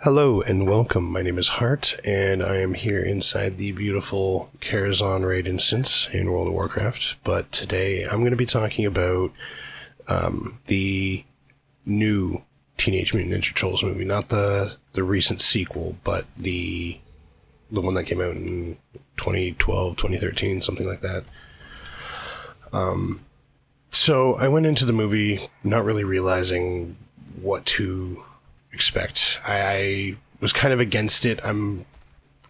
Hello and welcome. My name is Hart, and I am here inside the beautiful Karazhan raid instance in World of Warcraft. But today I'm going to be talking about the new Teenage Mutant Ninja Turtles movie, not the recent sequel, but the one that came out in 2012, 2013, something like that. So I went into the movie not really realizing what to expect. I was kind of against it. I'm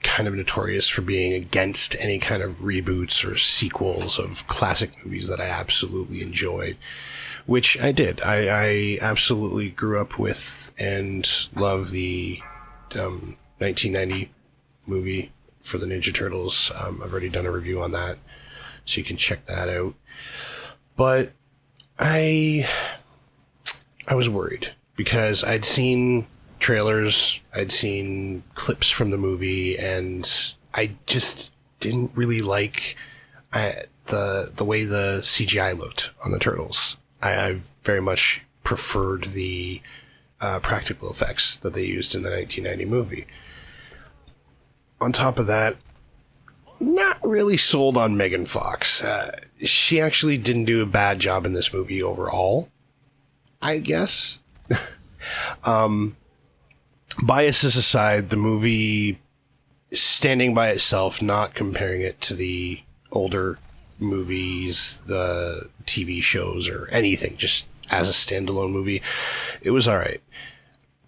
kind of notorious for being against any kind of reboots or sequels of classic movies that I absolutely enjoy, which I did. I absolutely grew up with and love the 1990 movie for the Ninja Turtles. I've already done a review on that, so you can check that out. But I was worried because I'd seen trailers, I'd seen clips from the movie, and I just didn't really like the way the CGI looked on the turtles. I very much preferred the practical effects that they used in the 1990 movie. On top of that, not really sold on Megan Fox. She actually didn't do a bad job in this movie overall, I guess. Biases aside, the movie, standing by itself, not comparing it to the older movies, the TV shows, or anything, just as a standalone movie, it was alright.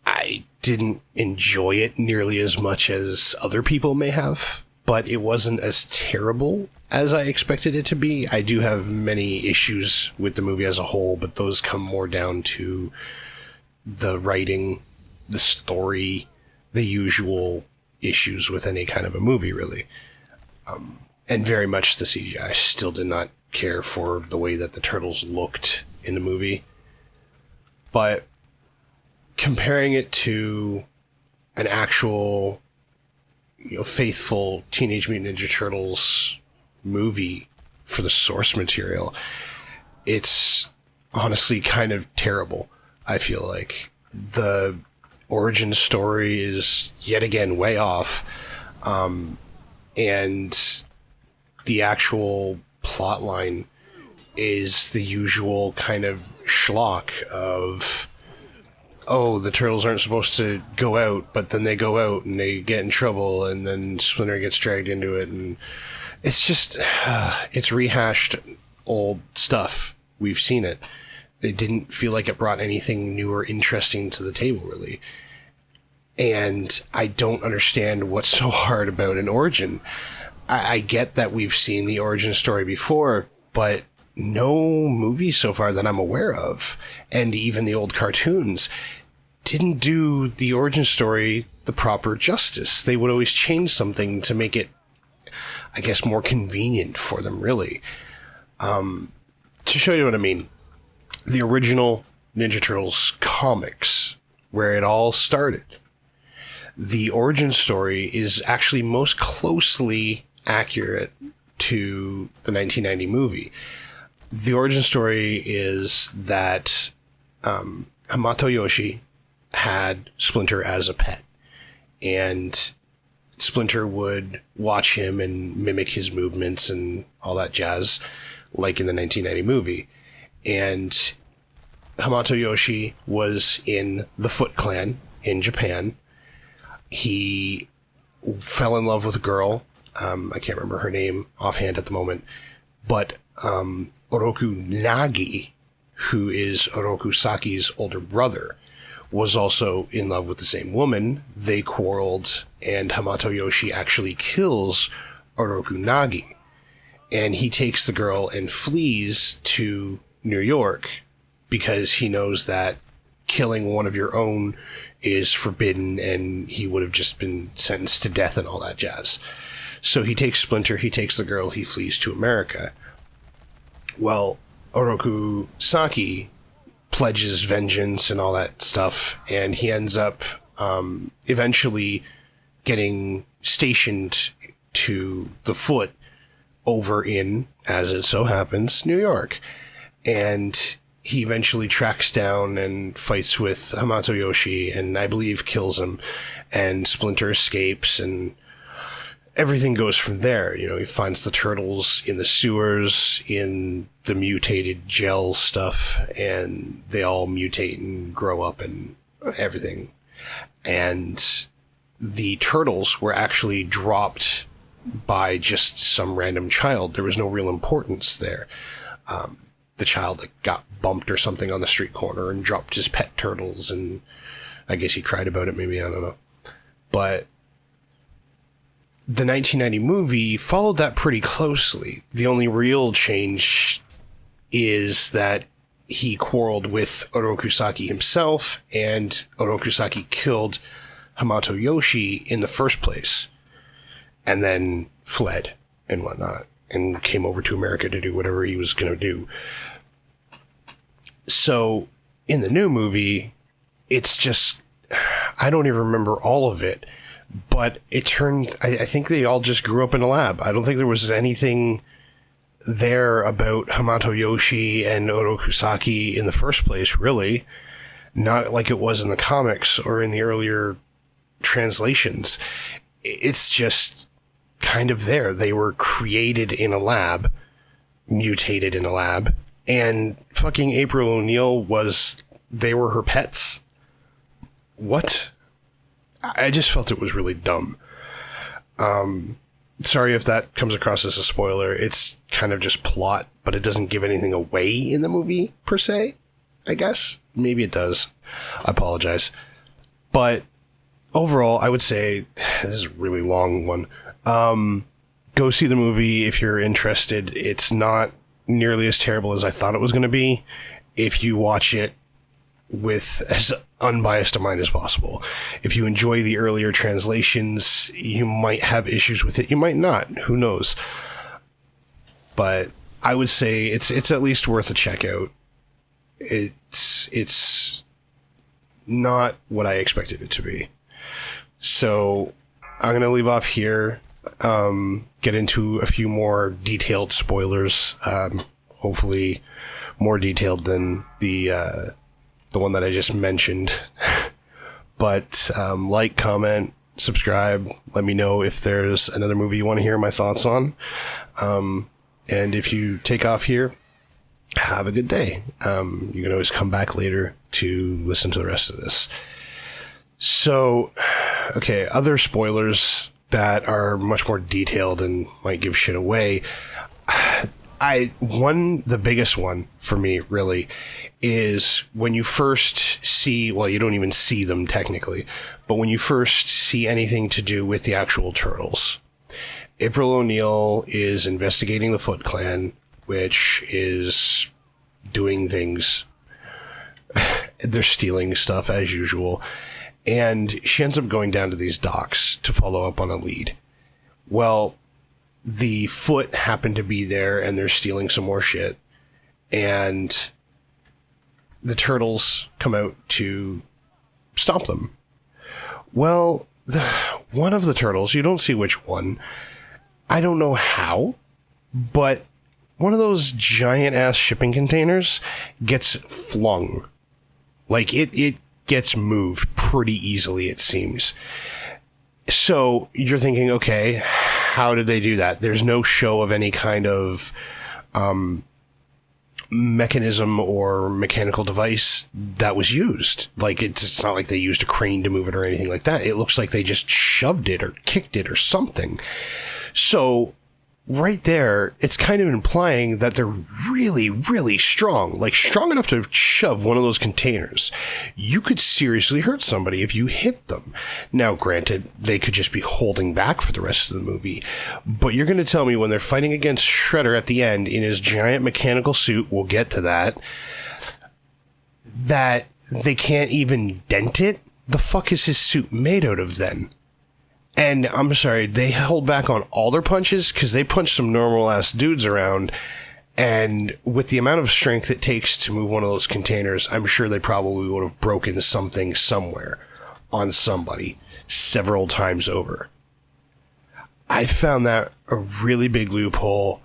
I didn't enjoy it nearly as much as other people may have, but it wasn't as terrible as I expected it to be. I do have many issues with the movie as a whole, but those come more down to the writing, the story, the usual issues with any kind of a movie, really. And very much the CGI. I still did not care for the way that the turtles looked in the movie. But comparing it to an actual, faithful Teenage Mutant Ninja Turtles movie for the source material, it's honestly kind of terrible. I feel like the origin story is yet again way off, and the actual plot line is the usual kind of schlock of, oh, the turtles aren't supposed to go out, but then they go out and they get in trouble, and then Splinter gets dragged into it, and it's just, it's rehashed old stuff. We've seen it. It didn't feel like it brought anything new or interesting to the table, really. And I don't understand what's so hard about an origin. I get that we've seen the origin story before, but no movie so far that I'm aware of, and even the old cartoons, didn't do the origin story the proper justice. They would always change something to make it, I guess, more convenient for them, really. To show you what I mean, the original Ninja Turtles comics, where it all started, the origin story is actually most closely accurate to the 1990 movie. The origin story is that Hamato Yoshi had Splinter as a pet, and Splinter would watch him and mimic his movements and all that jazz, like in the 1990 movie. And Hamato Yoshi was in the Foot Clan in Japan. He fell in love with a girl. I can't remember her name offhand at the moment. But Oroku Nagi, who is Oroku Saki's older brother, was also in love with the same woman. They quarreled, and Hamato Yoshi actually kills Oroku Nagi. And he takes the girl and flees to New York because he knows that killing one of your own is forbidden, and he would have just been sentenced to death and all that jazz. So he takes Splinter, he takes the girl, he flees to America. Well, Oroku Saki pledges vengeance and all that stuff, and he ends up eventually getting stationed to the Foot over in, as it so happens, New York. And he eventually tracks down and fights with Hamato Yoshi, and I believe kills him, and Splinter escapes, and everything goes from there. You know, he finds the turtles in the sewers, in the mutated gel stuff, and they all mutate and grow up and everything. And the turtles were actually dropped by just some random child. There was no real importance there. The child like, got bumped or something on the street corner and dropped his pet turtles, and I guess he cried about it, maybe, I don't know. But the 1990 movie followed that pretty closely. The only real change is that he quarreled with Orokusaki himself, and Orokusaki killed Hamato Yoshi in the first place, and then fled and whatnot, and came over to America to do whatever he was going to do. So, in the new movie, it's just, I don't even remember all of it, but it turned, I think they all just grew up in a lab. I don't think there was anything there about Hamato Yoshi and Orokusaki in the first place, really. Not like it was in the comics or in the earlier translations. It's just kind of there. They were created in a lab, mutated in a lab, and fucking April O'Neil they were her pets. What? I just felt it was really dumb. Sorry if that comes across as a spoiler. It's kind of just plot, but it doesn't give anything away in the movie, per se, I guess. Maybe it does. I apologize. But overall, I would say, this is a really long one. Go see the movie if you're interested. It's not nearly as terrible as I thought it was going to be if you watch it with as unbiased a mind as possible. If you enjoy the earlier translations, you might have issues with it. You might not. Who knows? But I would say it's at least worth a check out. It's not what I expected it to be. So I'm going to leave off here, get into a few more detailed spoilers, hopefully more detailed than the one that I just mentioned. But like, comment, subscribe, let me know if there's another movie you want to hear my thoughts on. And if you take off here, have a good day. You can always come back later to listen to the rest of this. So, okay, other spoilers that are much more detailed and might give shit away. The biggest one for me, really, is when you first see, well, you don't even see them technically, but when you first see anything to do with the actual turtles. April O'Neil is investigating the Foot Clan, which is doing things. They're stealing stuff as usual. And she ends up going down to these docks to follow up on a lead. Well, the Foot happened to be there, and they're stealing some more shit. And the turtles come out to stop them. Well, one of the turtles, you don't see which one, I don't know how, but one of those giant-ass shipping containers gets flung. Like, it gets moved pretty easily, it seems. So you're thinking, okay, how did they do that? There's no show of any kind of mechanism or mechanical device that was used. Like, it's not like they used a crane to move it or anything like that. It looks like they just shoved it or kicked it or something. So right there, it's kind of implying that they're really, really strong. Like, strong enough to shove one of those containers. You could seriously hurt somebody if you hit them. Now, granted, they could just be holding back for the rest of the movie. But you're going to tell me when they're fighting against Shredder at the end in his giant mechanical suit, we'll get to that they can't even dent it? The fuck is his suit made out of then? And I'm sorry, they held back on all their punches because they punched some normal-ass dudes around. And with the amount of strength it takes to move one of those containers, I'm sure they probably would have broken something somewhere on somebody several times over. I found that a really big loophole,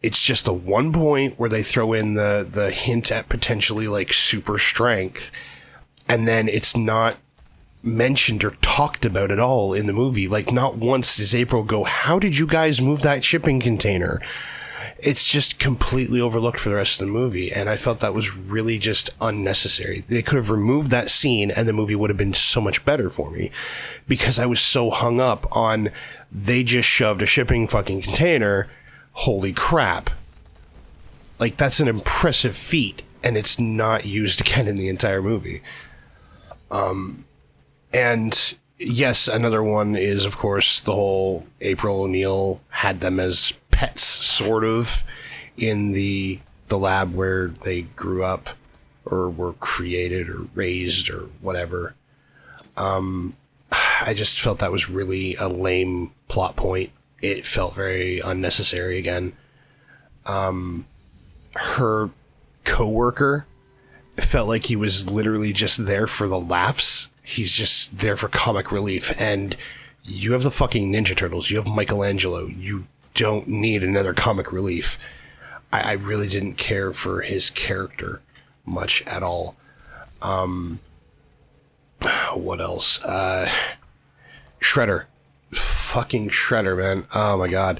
It's just the one point where they throw in the hint at potentially like super strength, and then it's not mentioned or talked about at all in the movie. Like, not once does April go, how did you guys move that shipping container? It's just completely overlooked for the rest of the movie, and I felt that was really just unnecessary. They could have removed that scene and the movie would have been so much better for me, because I was so hung up on they just shoved a shipping fucking container. Holy crap. Like, that's an impressive feat, and it's not used again in the entire movie. And yes, another one is, of course, the whole April O'Neil had them as pets, sort of, in the lab where they grew up, or were created, or raised, or whatever. I just felt that was really a lame plot point. It felt very unnecessary again. Her co-worker felt like he was literally just there for the laughs. He's just there for comic relief, and you have the fucking Ninja Turtles. You have Michelangelo. You don't need another comic relief. I really didn't care for his character much at all. What else? Shredder. Fucking Shredder, man. Oh my god.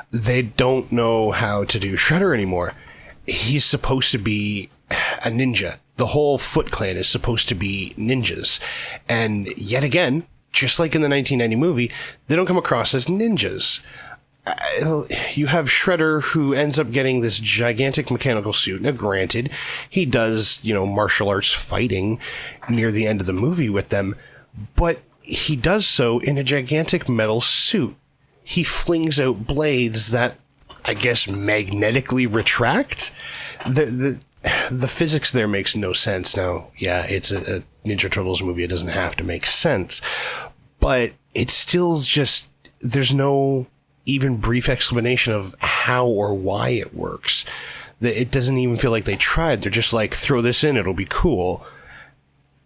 They don't know how to do Shredder anymore. He's supposed to be a ninja. The whole Foot Clan is supposed to be ninjas. And yet again, just like in the 1990 movie, they don't come across as ninjas. You have Shredder, who ends up getting this gigantic mechanical suit. Now, granted, he does, martial arts fighting near the end of the movie with them, but he does so in a gigantic metal suit. He flings out blades that, I guess, magnetically retract. The physics there makes no sense. Now, yeah, it's a Ninja Turtles movie. It doesn't have to make sense. But it's still just, there's no even brief explanation of how or why it works. It doesn't even feel like they tried. They're just like, throw this in, it'll be cool.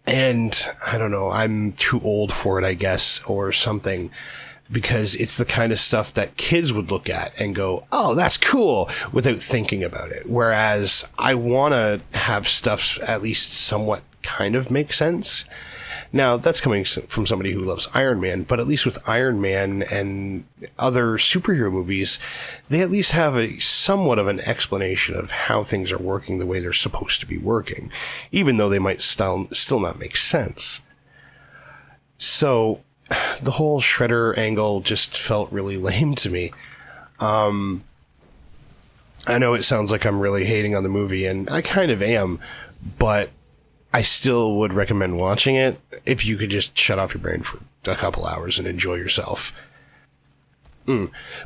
And I don't know, I'm too old for it, I guess, or something, because it's the kind of stuff that kids would look at and go, oh, that's cool, without thinking about it. Whereas I want to have stuff at least somewhat kind of make sense. Now, that's coming from somebody who loves Iron Man, but at least with Iron Man and other superhero movies, they at least have a somewhat of an explanation of how things are working the way they're supposed to be working, even though they might still not make sense. So, the whole Shredder angle just felt really lame to me. I know it sounds like I'm really hating on the movie, and I kind of am, but I still would recommend watching it if you could just shut off your brain for a couple hours and enjoy yourself.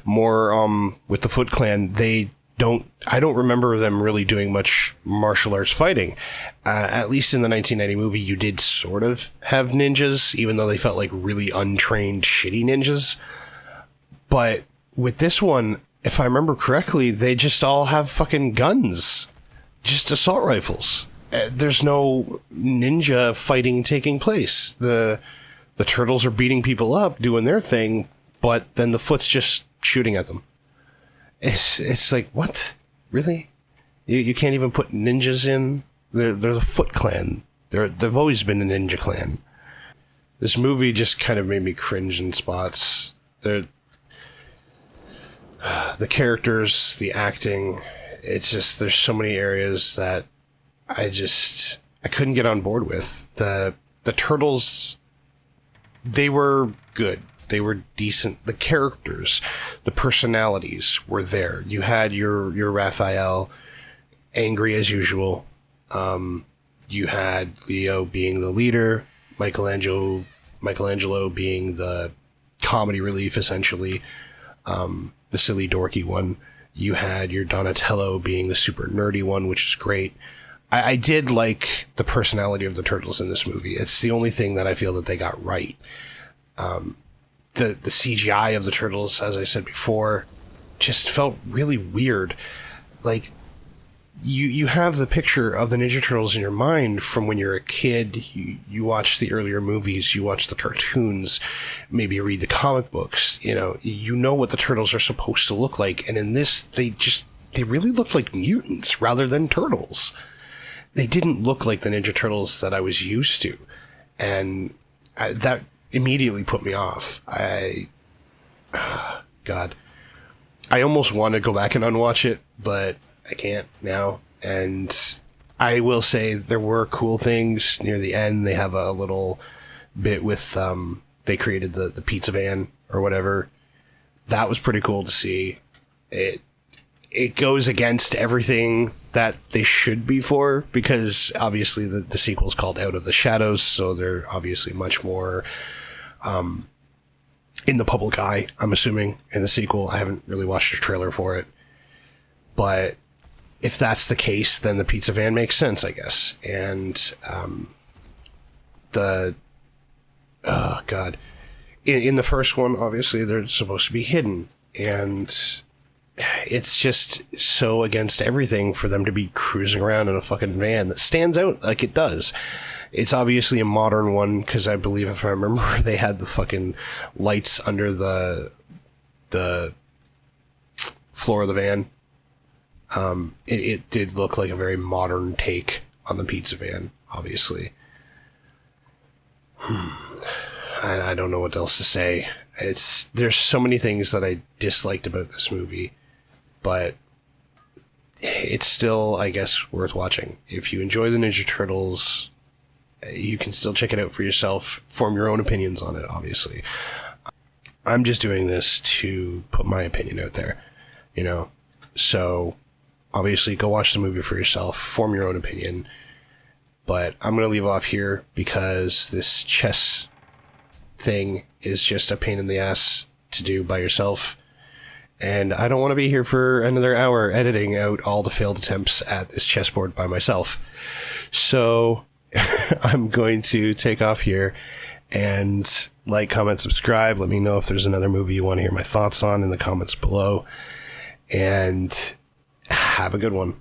More with the Foot Clan, I don't remember them really doing much martial arts fighting. At least in the 1990 movie, you did sort of have ninjas, even though they felt like really untrained, shitty ninjas. But with this one, if I remember correctly, they just all have fucking guns. Just assault rifles. There's no ninja fighting taking place. The turtles are beating people up, doing their thing, but then the Foot's just shooting at them. It's like, what? Really? You can't even put ninjas in? They're the Foot Clan. They've always been a ninja clan. This movie just kind of made me cringe in spots. The characters, the acting, it's just, there's so many areas that I couldn't get on board with. The Turtles, they were good. They were decent. The characters, the personalities were there. You had your Raphael, angry as usual. You had Leo being the leader, Michelangelo being the comedy relief, essentially, the silly dorky one. You had your Donatello being the super nerdy one, which is great. I did like the personality of the Turtles in this movie. It's the only thing that I feel that they got right. The CGI of the Turtles, as I said before, just felt really weird. Like, you have the picture of the Ninja Turtles in your mind from when you're a kid. You watch the earlier movies, you watch the cartoons, maybe read the comic books. You know what the Turtles are supposed to look like. And in this, they just they really looked like mutants rather than turtles. They didn't look like the Ninja Turtles that I was used to. And that immediately put me off. God. I almost want to go back and unwatch it, but I can't now. And I will say there were cool things near the end. They have a little bit with, they created the pizza van or whatever. That was pretty cool to see. It goes against everything that they should be for, because obviously the sequel's called Out of the Shadows, so they're obviously much more in the public eye, I'm assuming, in the sequel. I haven't really watched a trailer for it. But if that's the case, then the pizza van makes sense, I guess. And oh, God. In the first one, obviously, they're supposed to be hidden. And it's just so against everything for them to be cruising around in a fucking van that stands out like it does. It's obviously a modern one, because I believe, if I remember, they had the fucking lights under the floor of the van. It did look like a very modern take on the pizza van, obviously. I don't know what else to say. There's so many things that I disliked about this movie, but it's still, I guess, worth watching. If you enjoy the Ninja Turtles, you can still check it out for yourself, form your own opinions on it, obviously. I'm just doing this to put my opinion out there, you know? So, obviously, go watch the movie for yourself, form your own opinion. But I'm going to leave off here because this chess thing is just a pain in the ass to do by yourself. And I don't want to be here for another hour editing out all the failed attempts at this chessboard by myself. So I'm going to take off here and like, comment, subscribe. Let me know if there's another movie you want to hear my thoughts on in the comments below. And have a good one.